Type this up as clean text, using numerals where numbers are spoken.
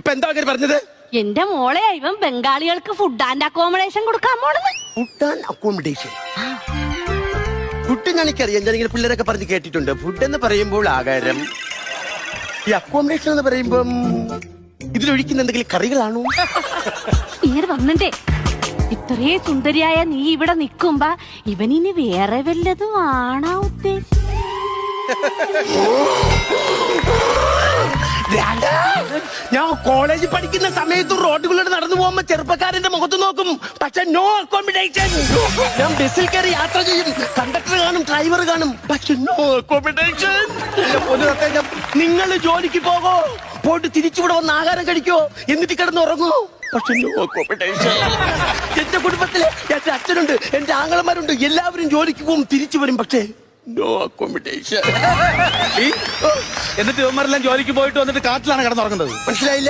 ഇപ്പൊ എന്താ പറഞ്ഞത്? എന്റെ മോളെ ഇവൻ ബംഗാളികൾക്ക് ഫുഡ് ആൻഡ് അക്കോമഡേഷൻ കൊടുക്കാൻ പോണത്. Food and accommodation. ഫുഡ് എനിക്കറിയാം, ഞാനിങ്ങനെ പിള്ളേരൊക്കെ പറഞ്ഞ് കേട്ടിട്ടുണ്ട്. ഫുഡ് എന്ന് പറയുമ്പോൾ ആഹാരം, ഈ അക്കോമഡേഷൻ എന്ന് പറയുമ്പം ഇതിലൊഴിക്കുന്ന എന്തെങ്കിലും കറികളാണോ? ഇങ്ങനെ വന്നിട്ടേ ഇത്രേ സുന്ദരിയായ നീ ഇവിടെ നിക്കുമ്പോ ഇവനിനി വേറെ വല്ലതും ആണാ ഉദ്ദേശിച്ചത്? ഞാൻ കോളേജിൽ പഠിക്കുന്ന സമയത്ത് റോഡുകളിലൂടെ നടന്നു പോകുമ്പോ ചെറുപ്പക്കാരന്റെ മുഖത്ത് നോക്കും, പക്ഷെ നോ അക്കോമഡേഷൻ. ഞാൻ ബസ്സിൽ കയറി യാത്ര ചെയ്യും, കണ്ടക്ടർ കാണും, ഡ്രൈവർ കാണും, പക്ഷെ നോ അക്കോമഡേഷൻ. നിങ്ങൾ ജോലിക്ക് പോകോ, പോയിട്ട് തിരിച്ചുകൂടെ വന്ന് ആഹാരം കഴിക്കോ, എന്നിട്ട് കിടന്ന് ഉറങ്ങോ, പക്ഷെ നോ അക്കോമഡേഷൻ. എന്റെ കുടുംബത്തില് എന്റെ അച്ഛനുണ്ട്, എന്റെ ആങ്ങളമാരുണ്ട്, എല്ലാവരും ജോലിക്ക് പോകും, തിരിച്ചു വരും, പക്ഷേ നോ അക്കോമഡേഷൻ. എന്നിട്ട് ഇവന്മാരെല്ലാം ജോലിക്ക് പോയിട്ട് വന്നിട്ട് കാട്ടിലാണ് കിടന്നുറങ്ങുന്നത്. മനസ്സിലായില്ല?